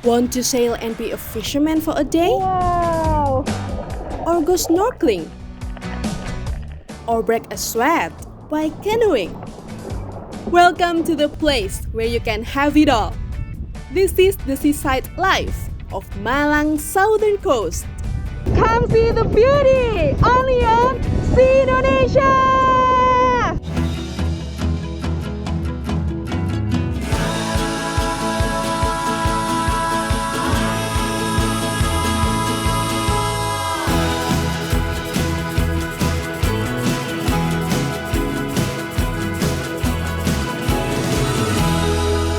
Want to sail and be a fisherman for a day? Wow! Or go snorkeling? Or break a sweat by canoeing? Welcome to the place where you can have it all. This is the Seaside life of Malang southern coast. Come see the beauty! Only on Sea Indonesia!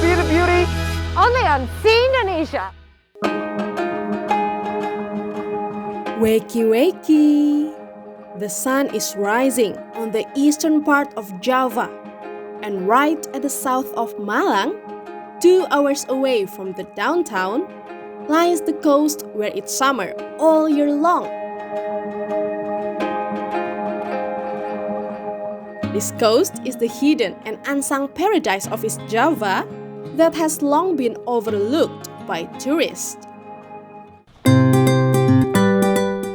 See the beauty? Only on Sea Indonesia! Wakey wakey! The sun is rising on the eastern part of Java, and right at the south of Malang, 2 hours away from the downtown, lies the coast where it's summer all year long. This coast is the hidden and unsung paradise of East Java that has long been overlooked by tourists.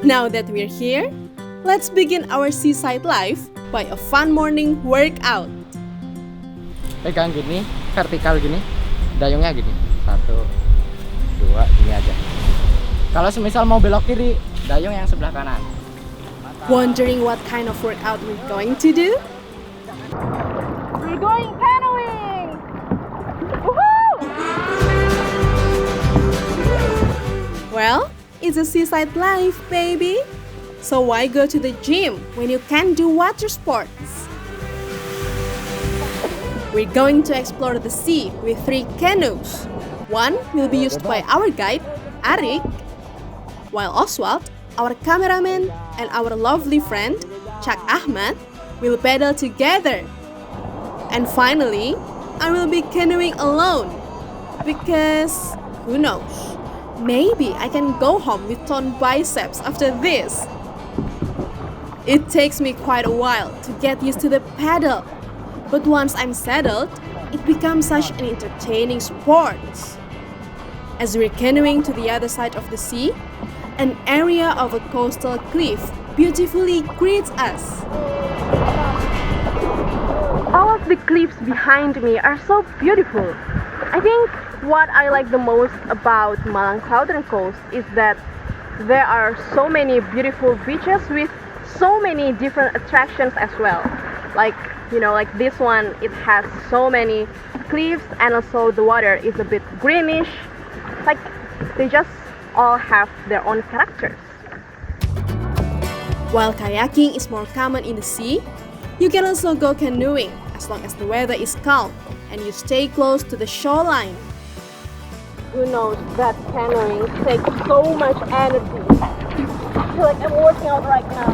Now that we're here, let's begin our seaside life by a fun morning workout. Pegang gini, vertikal gini, dayungnya gini. 1, 2, gini aja. Kalau semisal mau belok kiri, dayung yang sebelah kanan. Wondering what kind of workout we're going to do? We're going canoeing! Woohoo! Well, it's a seaside life, baby. So why go to the gym when you can do water sports? We're going to explore the sea with 3 canoes. One will be used by our guide, Arik, while Oswald, our cameraman, and our lovely friend, Cak Ahmad, will paddle together. And finally, I will be canoeing alone. Because, who knows, maybe I can go home with toned biceps after this. It takes me quite a while to get used to the paddle, but once I'm settled, it becomes such an entertaining sport. As we're canoeing to the other side of the sea, an area of a coastal cliff beautifully greets us. All of the cliffs behind me are so beautiful. I think what I like the most about Malang southern coast is that there are so many beautiful beaches with so many different attractions as well. Like this one, it has so many cliffs, and also the water is a bit greenish. Like they just all have their own characters. While kayaking is more common in the sea, you can also go canoeing as long as the weather is calm and you stay close to the shoreline. Who knows that canoeing takes so much energy. I feel like I'm working out right now.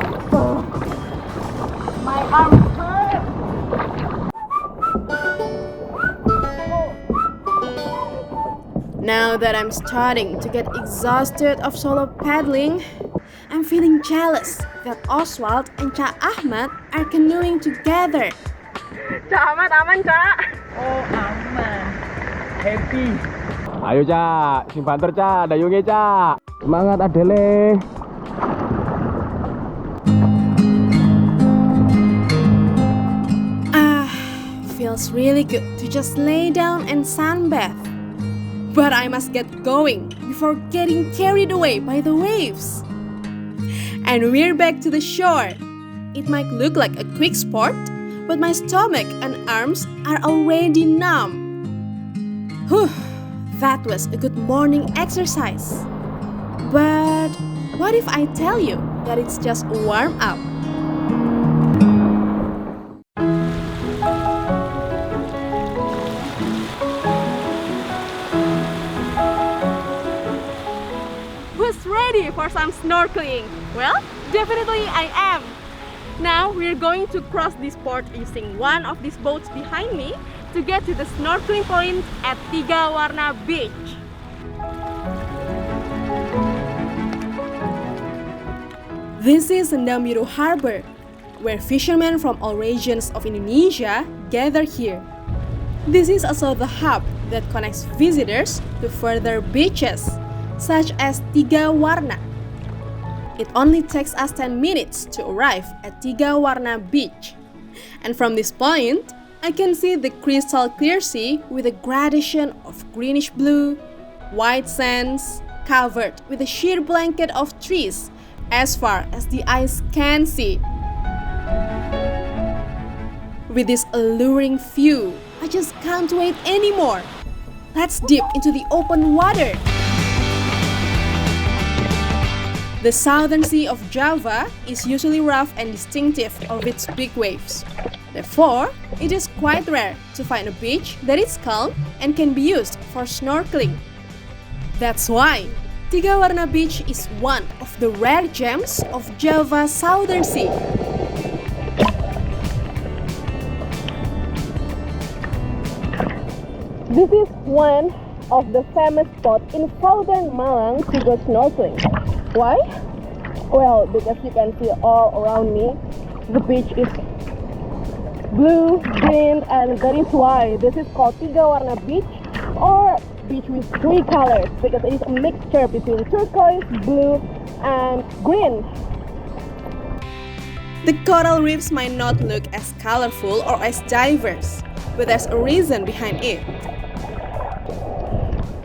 My arms hurt. Now that I'm starting to get exhausted of solo paddling, I'm feeling jealous that Oswald and Cak Ahmad are canoeing together. Cak Ahmad, aman Cak? Oh, aman. Happy. Ayo Cak, sing banter Cak, dayungnya Cak. Semangat Adele. Feels really good to just lay down and sunbathe. But I must get going before getting carried away by the waves. And we're back to the shore. It might look like a quick sport, but my stomach and arms are already numb. Whew, that was a good morning exercise. But what if I tell you that it's just a warm-up? Who's ready for some snorkeling? Well, definitely I am. Now we're going to cross this port using one of these boats behind me to get to the snorkeling point at Tiga Warna Beach. This is Ndamiru Harbor, where fishermen from all regions of Indonesia gather here. This is also the hub that connects visitors to further beaches, such as Tiga Warna. It only takes us 10 minutes to arrive at Tiga Warna Beach. And from this point, I can see the crystal clear sea with a gradation of greenish blue, white sands, covered with a sheer blanket of trees as far as the eyes can see. With this alluring view, I just can't wait anymore. Let's dip into the open water. The southern sea of Java is usually rough and distinctive of its big waves. Therefore, it is quite rare to find a beach that is calm and can be used for snorkeling. That's why Tiga Warna Beach is one of the rare gems of Java's southern sea. This is one of the famous spots in southern Malang to go snorkeling. Why? Well, because you can see all around me, the beach is blue, green, and that is why this is called Tiga Warna Beach, or beach with three colors, because it is a mixture between turquoise, blue, and green. The coral reefs might not look as colorful or as diverse, but there's a reason behind it.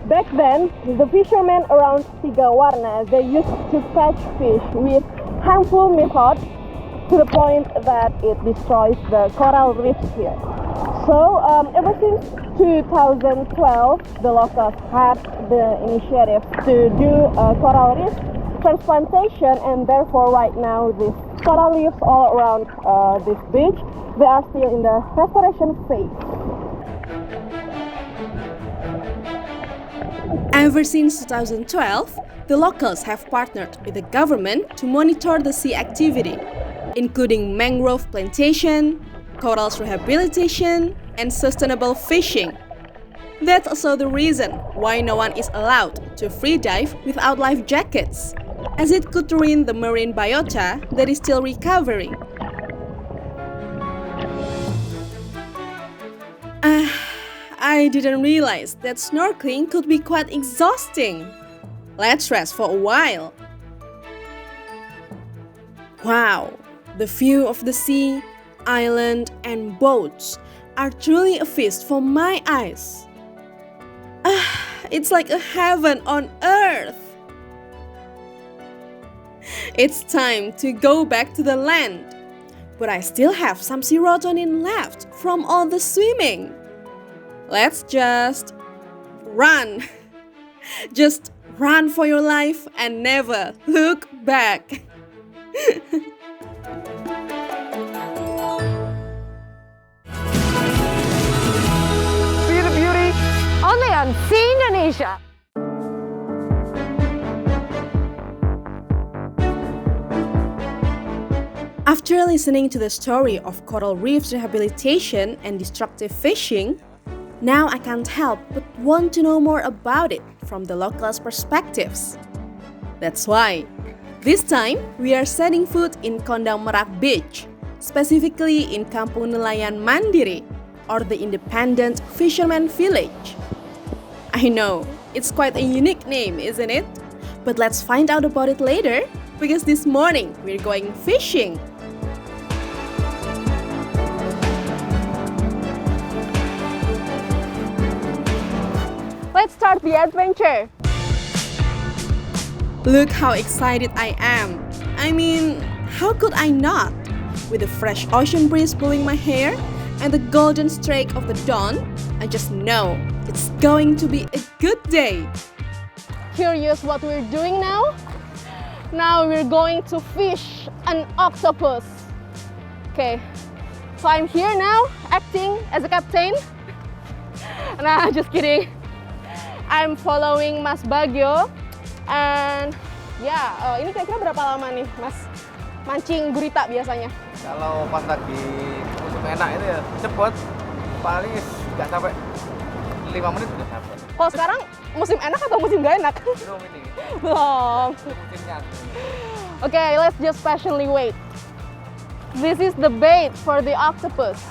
Back then, the fishermen around Tiga Warna, they used to catch fish with harmful methods to the point that it destroys the coral reefs here. So, ever since 2012, the locals had the initiative to do coral reef transplantation, and therefore right now these coral reefs all around this beach, they are still in the restoration phase. Ever since 2012, the locals have partnered with the government to monitor the sea activity, including mangrove plantation, corals rehabilitation, and sustainable fishing. That's also the reason why no one is allowed to free dive without life jackets, as it could ruin the marine biota that is still recovering. I didn't realize that snorkeling could be quite exhausting. Let's rest for a while. Wow, the view of the sea, island, and boats are truly a feast for my eyes. It's like a heaven on earth. It's time to go back to the land, but I still have some serotonin left from all the swimming. Let's just run. Just run for your life and never look back. See the beauty only on Sea Indonesia. After listening to the story of coral reefs rehabilitation and destructive fishing, now I can't help but want to know more about it from the locals' perspectives. That's why, this time we are setting foot in Kondang Merak Beach, specifically in Kampung Nelayan Mandiri, or the independent fisherman village. I know, it's quite a unique name, isn't it? But let's find out about it later, because this morning we're going fishing. Let's start the adventure. Look how excited I am. I mean, how could I not? With the fresh ocean breeze blowing my hair and the golden streak of the dawn, I just know it's going to be a good day. Curious what we're doing now? Now we're going to fish an octopus. Okay, so I'm here now acting as a captain. Nah, just kidding. I'm following Mas Bagio, and ini kira-kira berapa lama nih Mas mancing gurita biasanya? Kalau pas lagi musim enak itu ya cepet, paling nggak sampai 5 menit udah sampai. Kalau sekarang musim enak atau musim gak enak? Belum ini. Belum. Musimnya. Okay, let's just patiently wait. This is the bait for the octopus.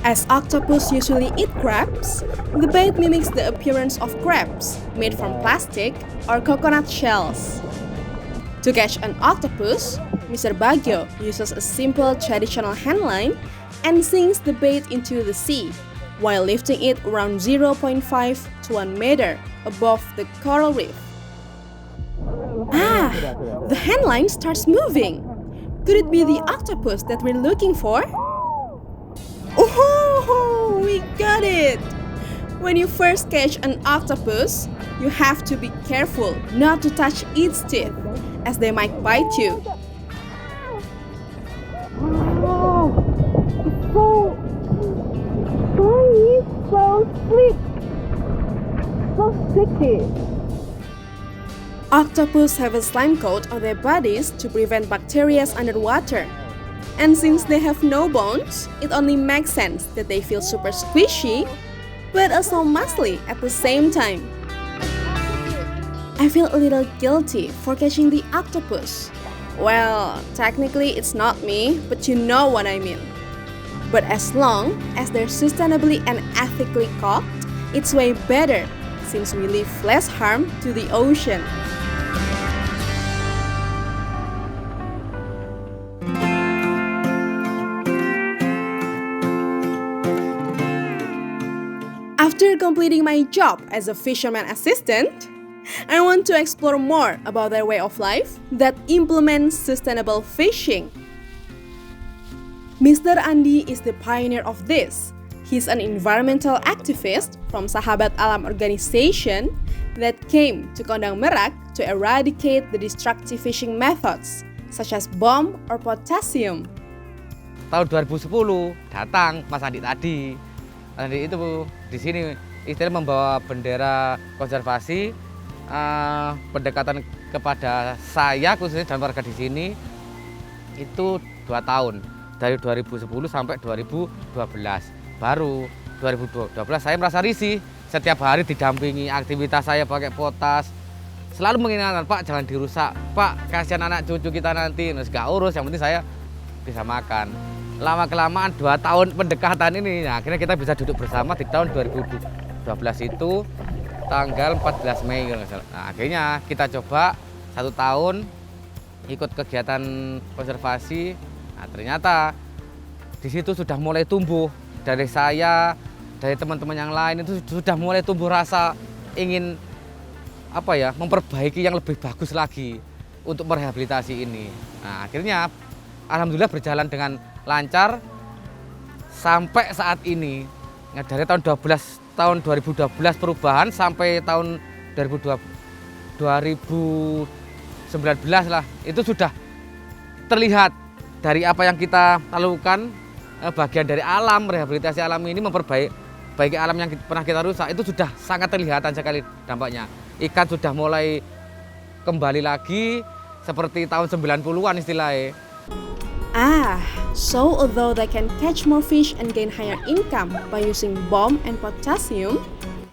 As octopus usually eat crabs, the bait mimics the appearance of crabs made from plastic or coconut shells. To catch an octopus, Mr. Bagyo uses a simple traditional handline and sinks the bait into the sea while lifting it around 0.5 to 1 meter above the coral reef. Ah, the handline starts moving. Could it be the octopus that we're looking for? Oh, we got it! When you first catch an octopus, you have to be careful not to touch its teeth, as they might bite you. Wow, it's so tiny, so sleek, so sticky. Octopus have a slime coat on their bodies to prevent bacteria underwater. And since they have no bones, it only makes sense that they feel super squishy, but also muscly at the same time. I feel a little guilty for catching the octopus. Well, technically it's not me, but you know what I mean. But as long as they're sustainably and ethically caught, it's way better since we leave less harm to the ocean. After completing my job as a fisherman assistant, I want to explore more about their way of life that implements sustainable fishing. Mr. Andi is the pioneer of this. He's an environmental activist from Sahabat Alam organization that came to Kondang Merak to eradicate the destructive fishing methods such as bomb or potassium. Tahun 2010 datang Mas Andi tadi. Andi itu di sini istilahnya membawa bendera konservasi, pendekatan kepada saya khususnya dan warga di sini itu 2 tahun dari 2010 sampai 2012. Baru 2012 saya merasa risih, setiap hari didampingi aktivitas saya pakai potas, selalu mengingatkan, Pak jangan dirusak, Pak kasihan anak cucu kita nanti, nggak urus, yang penting saya bisa makan. Lama-kelamaan 2 tahun pendekatan ini, nah, akhirnya kita bisa duduk bersama di tahun 2012 itu tanggal 14 Mei. Nah, akhirnya kita coba 1 tahun ikut kegiatan konservasi. Nah, ternyata di situ sudah mulai tumbuh dari saya, dari teman-teman yang lain itu sudah mulai tumbuh rasa ingin memperbaiki yang lebih bagus lagi untuk merehabilitasi ini. Nah, akhirnya alhamdulillah berjalan dengan lancar sampai saat ini. Nah, dari tahun 2012 perubahan sampai tahun 2019 lah, itu sudah terlihat dari apa yang kita lakukan, bagian dari alam, rehabilitasi alam ini, memperbaiki alam yang pernah kita rusak, itu sudah sangat terlihatan sekali dampaknya. Ikan sudah mulai kembali lagi seperti tahun 90-an istilahnya. Ah, so although they can catch more fish and gain higher income by using bomb and potassium,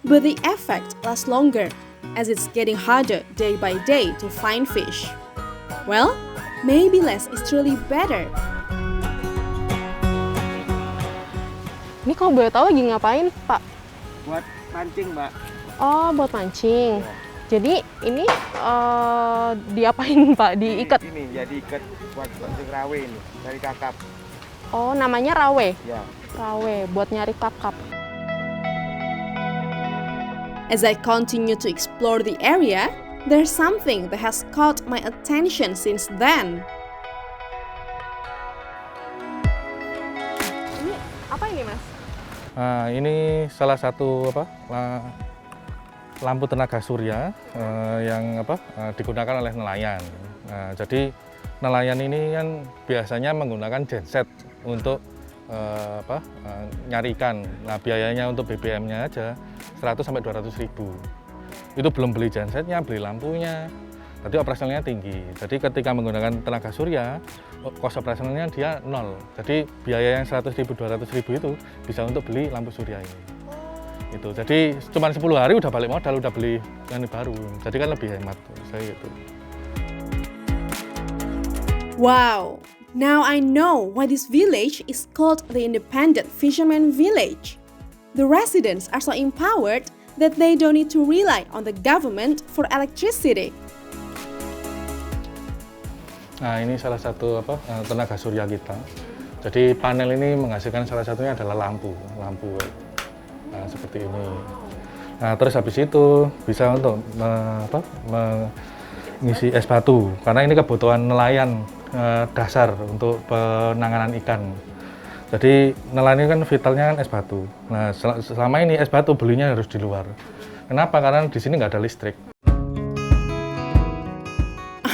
but the effect lasts longer as it's getting harder day by day to find fish. Well, maybe less is truly better. Ini kalau boleh tahu lagi ngapain, Pak? Buat mancing, Mbak. Oh, buat mancing. Jadi ini diapain, Pak? Diikat? Ini ya diikat buat mancing rawe ini, dari kakap. Oh, namanya rawe? Ya. Rawe, buat nyari kakap. As I continue to explore the area, there's something that has caught my attention since then. Ini apa ini, Mas? Nah, ini salah satu lampu tenaga surya yang digunakan oleh nelayan. Nah, jadi nelayan ini kan biasanya menggunakan genset untuk nyari ikan. Nah, biayanya untuk BBM-nya aja 100 sampai 200 ribu. Itu belum beli gensetnya, beli lampunya. Jadi operasionalnya tinggi. Jadi ketika menggunakan tenaga surya, kos operasionalnya dia nol. Jadi biaya yang 100 ribu, 200 ribu itu bisa untuk beli lampu surya ini. Itu. Jadi cuma 10 hari udah balik modal, udah beli yang baru. Jadi kan lebih hemat saya itu. Wow, Now I know why this village is called the Independent Fisherman Village. The residents are so empowered that they don't need to rely on the government for electricity. Nah, ini salah satu tenaga surya kita. Jadi panel ini menghasilkan salah satunya adalah lampu. Nah, seperti ini. Nah, terus habis itu bisa untuk mengisi es batu karena ini kebutuhan nelayan dasar untuk penanganan ikan. Jadi nelayan ini kan vitalnya kan es batu. Nah, selama ini es batu belinya harus di luar. Kenapa? Karena di sini nggak ada listrik.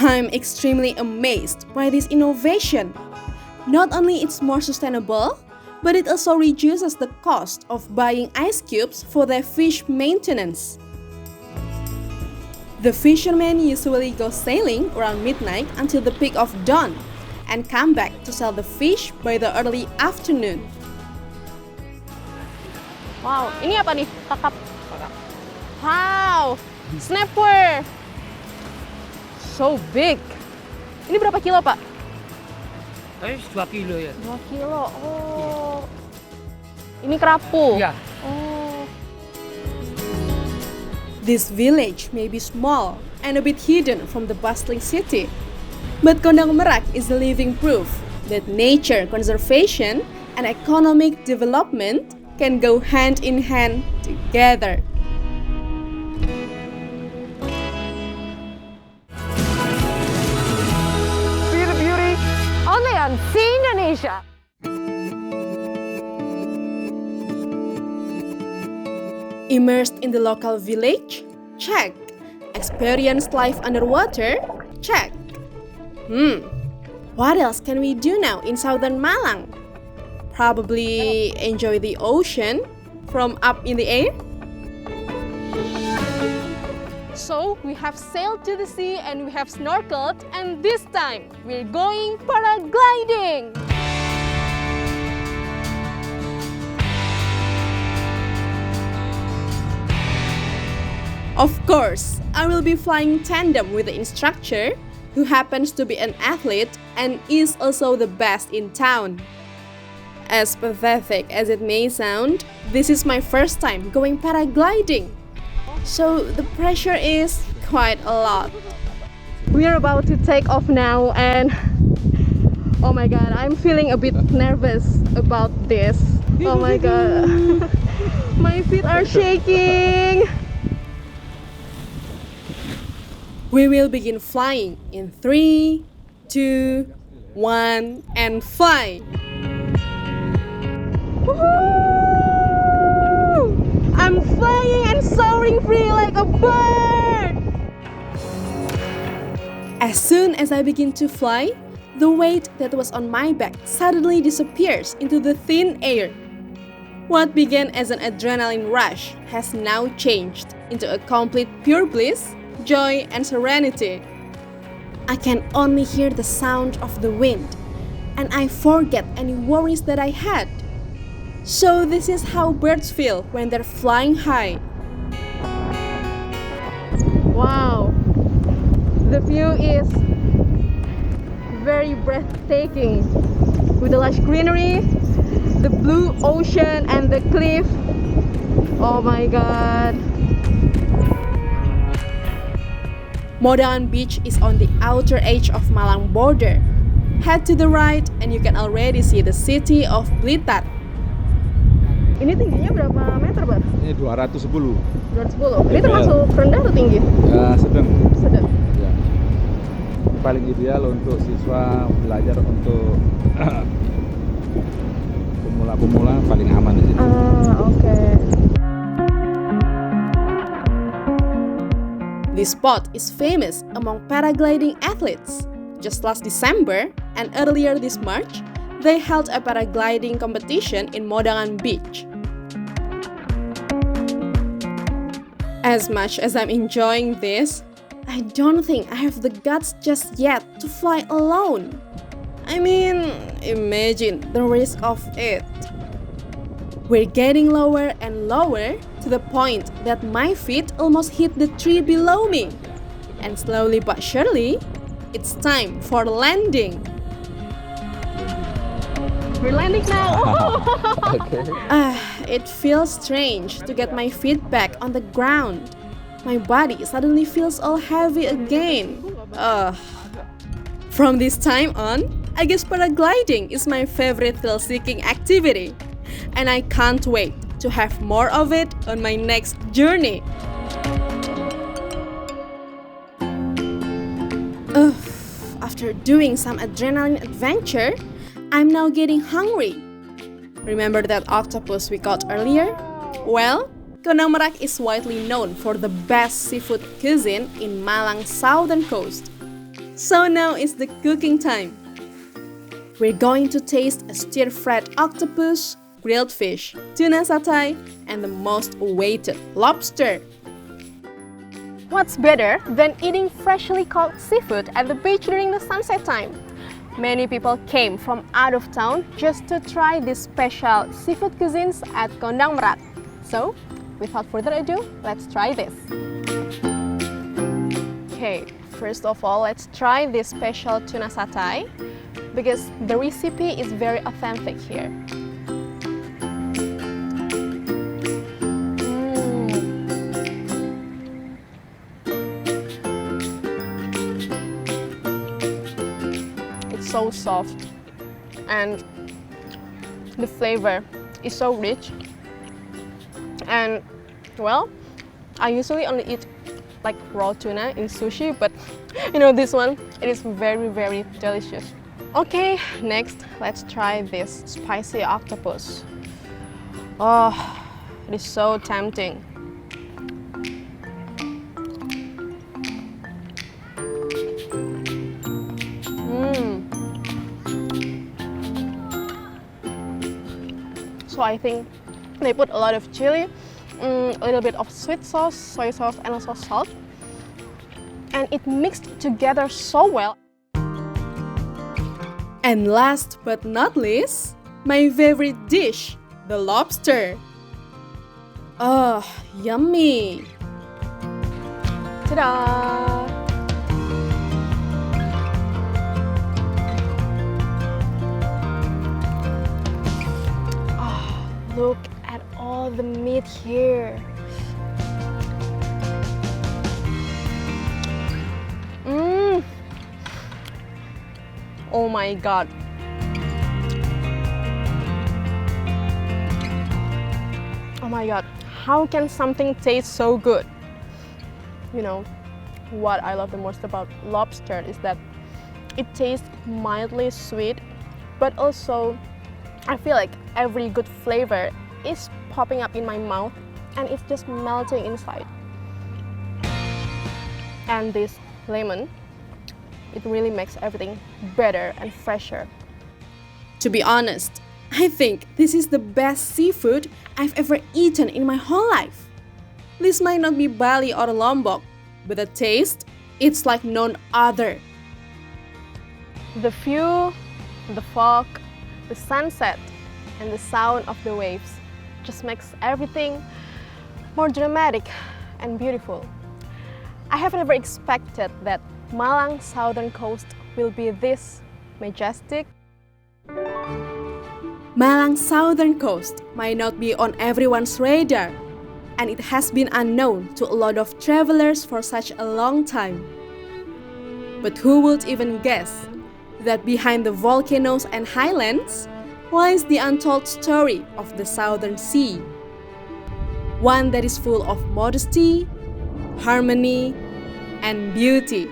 I'm extremely amazed by this innovation. Not only it's more sustainable, but it also reduces the cost of buying ice cubes for their fish maintenance. The fishermen usually go sailing around midnight until the peak of dawn and come back to sell the fish by the early afternoon. Wow, ini apa nih? Kakap. Wow, snapper. So big. Ini berapa kilo, Pak? 2 kilo ya. 2 kilo. Oh. Ini kerapu. Iya. Oh. This village may be small and a bit hidden from the bustling city, but Kondang Merak is a living proof that nature conservation and economic development can go hand in hand together. See the beauty only on Sea Indonesia. Immersed in the local village? Check. Experienced life underwater? Check. What else can we do now in southern Malang? Probably enjoy the ocean from up in the air? So we have sailed to the sea and we have snorkeled, and this time we're going paragliding. Of course, I will be flying tandem with the instructor, who happens to be an athlete and is also the best in town. As pathetic as it may sound, this is my first time going paragliding, so the pressure is quite a lot. We're about to take off now, and oh my god, I'm feeling a bit nervous about this. Oh my god, my feet are shaking. We will begin flying in 3, 2, 1, and fly! Woohoo! I'm flying and soaring free like a bird! As soon as I begin to fly, the weight that was on my back suddenly disappears into the thin air. What began as an adrenaline rush has now changed into a complete pure bliss, joy, and serenity. I can only hear the sound of the wind, and I forget any worries that I had. So this is how birds feel when they're flying high. Wow! The view is very breathtaking with the lush greenery, the blue ocean, and the cliff. Oh my god! Modangan Beach is on the outer edge of Malang border. Head to the right and you can already see the city of Blitar. Ini tingginya berapa meter, Bar? Ini 210. 210. Ini termasuk rendah atau tinggi? Ya, sedang. Sedang. Ya. Paling ideal untuk siswa belajar untuk pemula-pemula paling aman di sini. Oke. This spot is famous among paragliding athletes. Just last December and earlier this March, they held a paragliding competition in Modangan Beach. As much as I'm enjoying this, I don't think I have the guts just yet to fly alone. I mean, imagine the risk of it. We're getting lower and lower to the point that my feet almost hit the tree below me. And slowly but surely, it's time for landing. We're landing now. It feels strange to get my feet back on the ground. My body suddenly feels all heavy again. From this time on, I guess paragliding is my favorite thrill-seeking activity. And I can't wait to have more of it on my next journey. After doing some adrenaline adventure, I'm now getting hungry. Remember that octopus we caught earlier? Well, Kondang Merak is widely known for the best seafood cuisine in Malang's southern coast. So now is the cooking time. We're going to taste a stir-fried octopus, grilled fish, tuna satay, and the most awaited lobster. What's better than eating freshly caught seafood at the beach during the sunset time? Many people came from out of town just to try these special seafood cuisines at Kondang Merak. So, without further ado, let's try this. Okay, first of all, let's try this special tuna satay because the recipe is very authentic here. So soft and the flavor is so rich, and well, I usually only eat like raw tuna in sushi, but this one, it is very delicious. Okay, next let's try this spicy octopus. Oh, it is so tempting. So I think they put a lot of chili, a little bit of sweet sauce, soy sauce, and also salt. And it mixed together so well. And last but not least, my favorite dish, the lobster. Oh, yummy! Ta-da! Look at all the meat here. Oh my god. Oh my god. How can something taste so good? What I love the most about lobster is that it tastes mildly sweet, but also I feel like every good flavor is popping up in my mouth and it's just melting inside. And this lemon, it really makes everything better and fresher. To be honest, I think this is the best seafood I've ever eaten in my whole life. This might not be Bali or Lombok, but the taste, it's like none other. The view, the fog, the sunset, and the sound of the waves just makes everything more dramatic and beautiful. I have never expected that Malang's southern coast will be this majestic. Malang's southern coast might not be on everyone's radar, and it has been unknown to a lot of travelers for such a long time. But who would even guess that behind the volcanoes and highlands lies the untold story of the Southern Sea. One that is full of modesty, harmony, and beauty.